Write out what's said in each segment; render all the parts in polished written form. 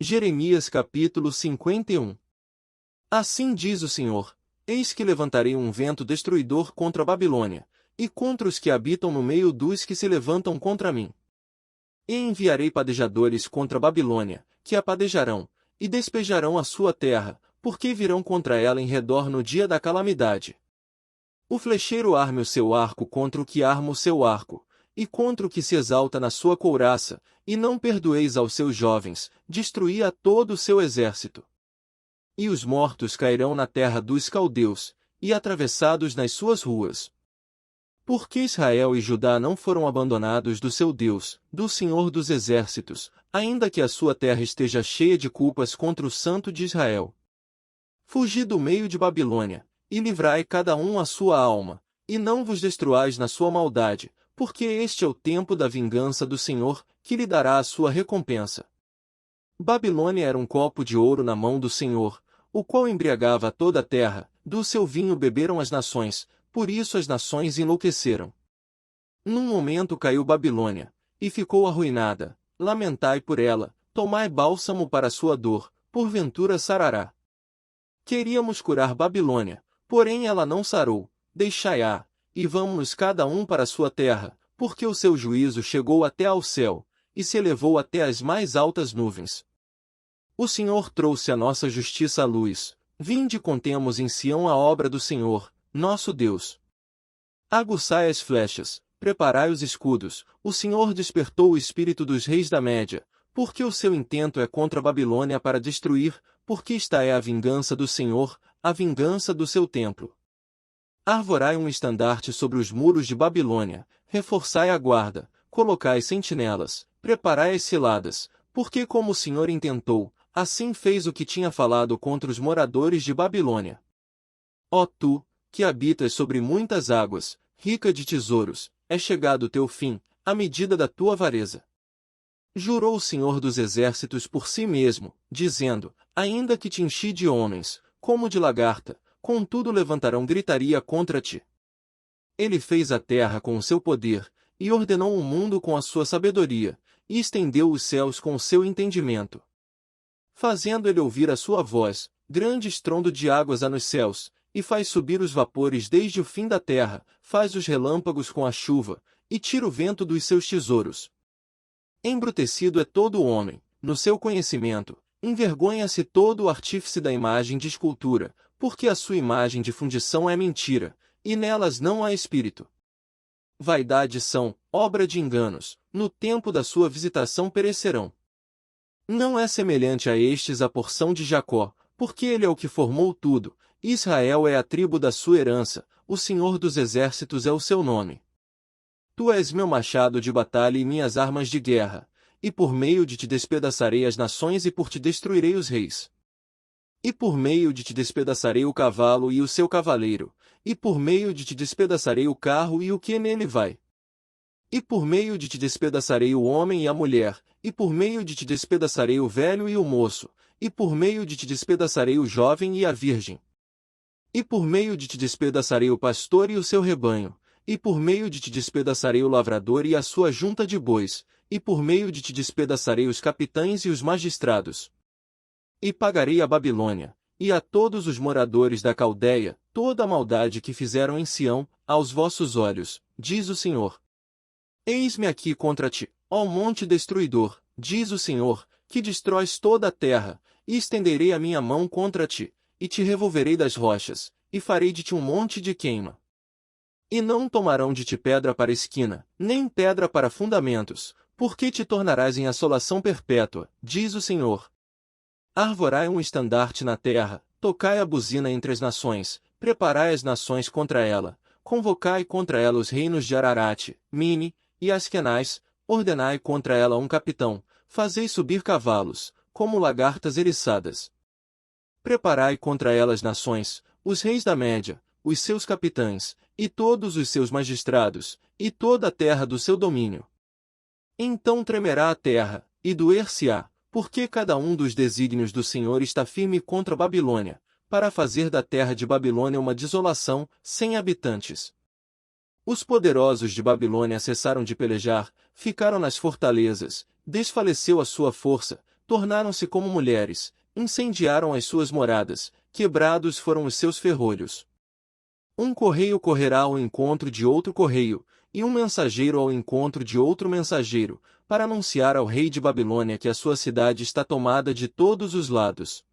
Jeremias capítulo 51. Assim diz o Senhor: Eis que levantarei um vento destruidor contra a Babilônia, e contra os que habitam no meio dos que se levantam contra mim. E enviarei padejadores contra a Babilônia, que a padejarão, e despejarão a sua terra, porque virão contra ela em redor no dia da calamidade. O flecheiro arme o seu arco contra o que arma o seu arco, e contra o que se exalta na sua couraça, e não perdoeis aos seus jovens, destruí a todo o seu exército. E os mortos cairão na terra dos caldeus, e atravessados nas suas ruas. Porque Israel e Judá não foram abandonados do seu Deus, do Senhor dos exércitos, ainda que a sua terra esteja cheia de culpas contra o Santo de Israel. Fugi do meio de Babilônia, e livrai cada um a sua alma, e não vos destruais na sua maldade, porque este é o tempo da vingança do Senhor, que lhe dará a sua recompensa. Babilônia era um copo de ouro na mão do Senhor, o qual embriagava toda a terra, do seu vinho beberam as nações, por isso as nações enlouqueceram. Num momento caiu Babilônia, e ficou arruinada, lamentai por ela, tomai bálsamo para sua dor, porventura sarará. Queríamos curar Babilônia, porém ela não sarou, deixai-a, e vamos cada um para sua terra, porque o seu juízo chegou até ao céu, e se elevou até as mais altas nuvens. O Senhor trouxe a nossa justiça à luz, vinde e contemos em Sião a obra do Senhor, nosso Deus. Aguçai as flechas, preparai os escudos, o Senhor despertou o espírito dos reis da Média, porque o seu intento é contra a Babilônia para destruir, porque esta é a vingança do Senhor, a vingança do seu templo. Arvorai um estandarte sobre os muros de Babilônia, reforçai a guarda, colocai sentinelas, preparai as ciladas, porque como o Senhor intentou, assim fez o que tinha falado contra os moradores de Babilônia. Ó tu, que habitas sobre muitas águas, rica de tesouros, é chegado o teu fim, a medida da tua avareza. Jurou o Senhor dos exércitos por si mesmo, dizendo, ainda que te enchi de homens, como de lagarta, contudo levantarão gritaria contra ti. Ele fez a terra com o seu poder, e ordenou o mundo com a sua sabedoria, e estendeu os céus com o seu entendimento. Fazendo ele ouvir a sua voz, grande estrondo de águas há nos céus, e faz subir os vapores desde o fim da terra, faz os relâmpagos com a chuva, e tira o vento dos seus tesouros. Embrutecido é todo o homem, no seu conhecimento, envergonha-se todo o artífice da imagem de escultura, porque a sua imagem de fundição é mentira, e nelas não há espírito. Vaidade são, obra de enganos, no tempo da sua visitação perecerão. Não é semelhante a estes a porção de Jacó, porque ele é o que formou tudo, Israel é a tribo da sua herança, o Senhor dos exércitos é o seu nome. Tu és meu machado de batalha e minhas armas de guerra, e por meio de ti despedaçarei as nações e por ti destruirei os reis. E por meio de ti despedaçarei o cavalo e o seu cavaleiro, e por meio de ti despedaçarei o carro e o que nele vai. E por meio de ti despedaçarei o homem e a mulher, e por meio de ti despedaçarei o velho e o moço, e por meio de ti despedaçarei o jovem e a virgem. E por meio de ti despedaçarei o pastor e o seu rebanho, e por meio de ti despedaçarei o lavrador e a sua junta de bois, e por meio de ti despedaçarei os capitães e os magistrados. E pagarei a Babilônia, e a todos os moradores da Caldeia, toda a maldade que fizeram em Sião, aos vossos olhos, diz o Senhor. Eis-me aqui contra ti, ó monte destruidor, diz o Senhor, que destróis toda a terra, e estenderei a minha mão contra ti, e te revolverei das rochas, e farei de ti um monte de queima. E não tomarão de ti pedra para esquina, nem pedra para fundamentos, porque te tornarás em assolação perpétua, diz o Senhor. Arvorai um estandarte na terra, tocai a buzina entre as nações, preparai as nações contra ela, convocai contra ela os reinos de Ararate, Mini, e Askenaz, ordenai contra ela um capitão, fazei subir cavalos, como lagartas eriçadas. Preparai contra ela as nações, os reis da Média, os seus capitães, e todos os seus magistrados, e toda a terra do seu domínio. Então tremerá a terra, e doer-se-á, porque cada um dos desígnios do Senhor está firme contra a Babilônia, para fazer da terra de Babilônia uma desolação, sem habitantes. Os poderosos de Babilônia cessaram de pelejar, ficaram nas fortalezas, desfaleceu a sua força, tornaram-se como mulheres, incendiaram as suas moradas, quebrados foram os seus ferrolhos. Um correio correrá ao encontro de outro correio, e um mensageiro ao encontro de outro mensageiro, para anunciar ao rei de Babilônia que a sua cidade está tomada de todos os lados.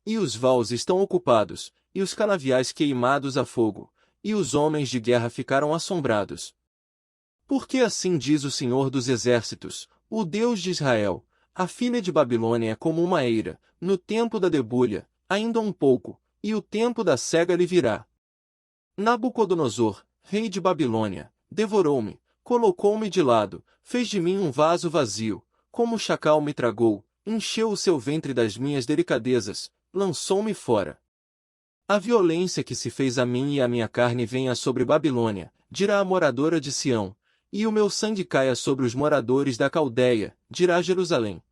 E os vaus estão ocupados, e os canaviais queimados a fogo, e os homens de guerra ficaram assombrados. Porque assim diz o Senhor dos Exércitos, o Deus de Israel: a filha de Babilônia é como uma eira, no tempo da debulha, ainda um pouco, e o tempo da cega lhe virá. Nabucodonosor, rei de Babilônia, devorou-me, colocou-me de lado, fez de mim um vaso vazio, como o chacal me tragou, encheu o seu ventre das minhas delicadezas, lançou-me fora. A violência que se fez a mim e a minha carne venha sobre Babilônia, dirá a moradora de Sião, e o meu sangue caia sobre os moradores da Caldeia, dirá Jerusalém.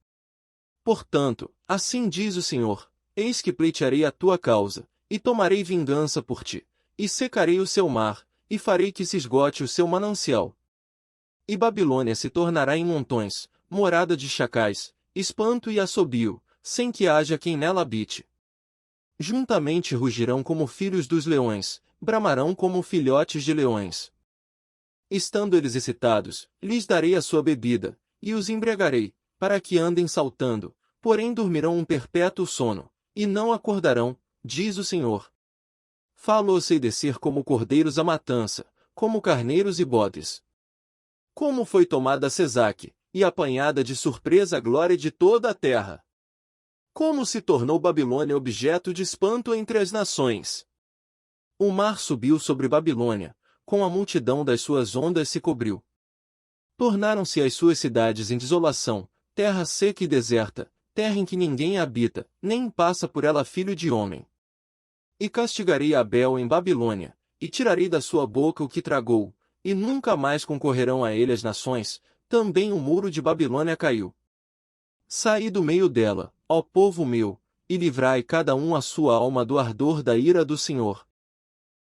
Portanto, assim diz o Senhor: eis que pleitearei a tua causa, e tomarei vingança por ti, e secarei o seu mar, e farei que se esgote o seu manancial. E Babilônia se tornará em montões, morada de chacais, espanto e assobio, sem que haja quem nela habite. Juntamente rugirão como filhos dos leões, bramarão como filhotes de leões. Estando eles excitados, lhes darei a sua bebida, e os embriagarei, para que andem saltando, porém dormirão um perpétuo sono, e não acordarão, diz o Senhor. Falo-os-ei descer como cordeiros à matança, como carneiros e bodes. Como foi tomada Sesaque, e apanhada de surpresa a glória de toda a terra! Como se tornou Babilônia objeto de espanto entre as nações! O mar subiu sobre Babilônia, com a multidão das suas ondas se cobriu. Tornaram-se as suas cidades em desolação, terra seca e deserta, terra em que ninguém habita, nem passa por ela filho de homem. E castigarei Abel em Babilônia, e tirarei da sua boca o que tragou, e nunca mais concorrerão a ele as nações, também o muro de Babilônia caiu. Saí do meio dela, ó povo meu, e livrai cada um a sua alma do ardor da ira do Senhor.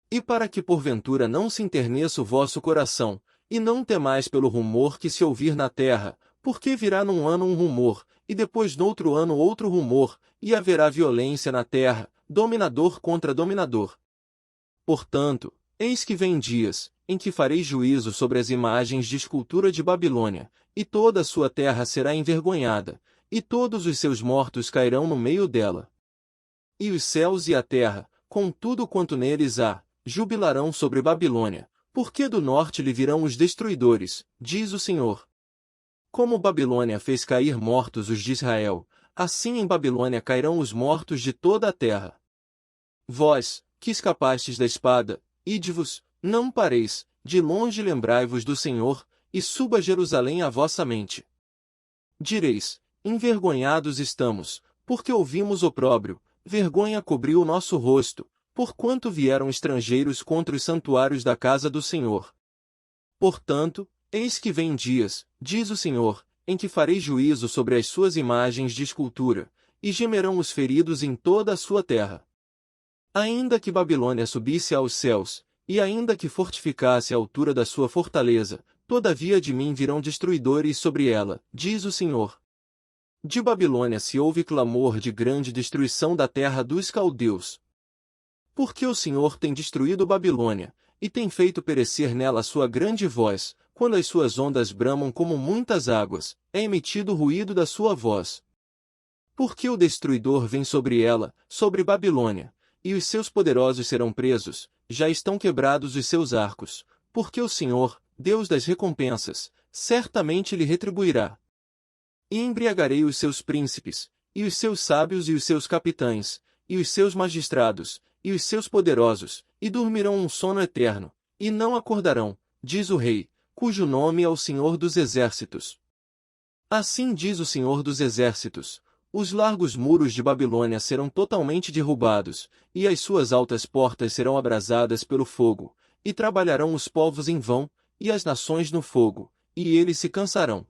E para que porventura não se enterneça o vosso coração, e não temais pelo rumor que se ouvir na terra, porque virá num ano um rumor, e depois noutro ano outro rumor, e haverá violência na terra, dominador contra dominador. Portanto, eis que vem dias, em que farei juízo sobre as imagens de escultura de Babilônia, e toda a sua terra será envergonhada, e todos os seus mortos cairão no meio dela. E os céus e a terra, com tudo quanto neles há, jubilarão sobre Babilônia, porque do norte lhe virão os destruidores, diz o Senhor. Como Babilônia fez cair mortos os de Israel, assim em Babilônia cairão os mortos de toda a terra. Vós, que escapastes da espada, ide-vos, não pareis, de longe lembrai-vos do Senhor, e suba Jerusalém a vossa mente. Direis: envergonhados estamos, porque ouvimos opróbrio, vergonha cobriu o nosso rosto, porquanto vieram estrangeiros contra os santuários da casa do Senhor. Portanto, eis que vem dias, diz o Senhor, em que farei juízo sobre as suas imagens de escultura, e gemerão os feridos em toda a sua terra. Ainda que Babilônia subisse aos céus, e ainda que fortificasse a altura da sua fortaleza, todavia de mim virão destruidores sobre ela, diz o Senhor. De Babilônia se ouve clamor de grande destruição da terra dos caldeus. Porque o Senhor tem destruído Babilônia, e tem feito perecer nela a sua grande voz, quando as suas ondas bramam como muitas águas, é emitido o ruído da sua voz. Porque o destruidor vem sobre ela, sobre Babilônia, e os seus poderosos serão presos, já estão quebrados os seus arcos, porque o Senhor, Deus das recompensas, certamente lhe retribuirá. E embriagarei os seus príncipes, e os seus sábios e os seus capitães, e os seus magistrados, e os seus poderosos, e dormirão um sono eterno, e não acordarão, diz o Rei, cujo nome é o Senhor dos Exércitos. Assim diz o Senhor dos Exércitos: os largos muros de Babilônia serão totalmente derrubados, e as suas altas portas serão abrasadas pelo fogo, e trabalharão os povos em vão, e as nações no fogo, e eles se cansarão.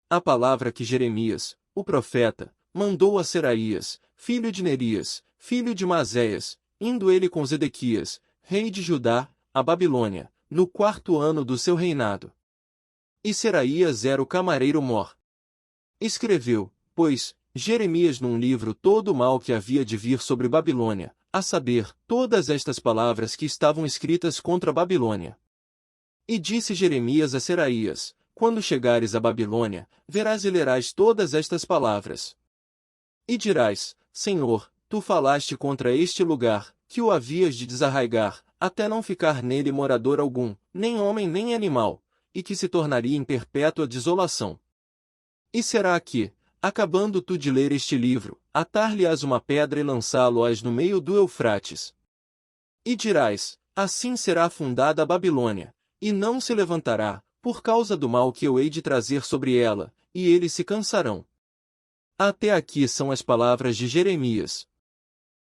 A palavra que Jeremias, o profeta, mandou a Seraías, filho de Nerias, filho de Maséias, indo ele com Zedequias, rei de Judá, a Babilônia, no 4º ano do seu reinado. E Seraías era o camareiro-mor. Escreveu: pois, Jeremias num livro todo o mal que havia de vir sobre Babilônia, a saber, todas estas palavras que estavam escritas contra a Babilônia. E disse Jeremias a Seraías: Quando chegares a Babilônia, verás e lerás todas estas palavras. E dirás: Senhor, tu falaste contra este lugar, que o havias de desarraigar, até não ficar nele morador algum, nem homem nem animal, e que se tornaria em perpétua desolação. E será que, acabando tu de ler este livro, atar-lhe-ás uma pedra e lançá-lo-ás no meio do Eufrates. E dirás: Assim será fundada a Babilônia, e não se levantará, por causa do mal que eu hei de trazer sobre ela, e eles se cansarão. Até aqui são as palavras de Jeremias.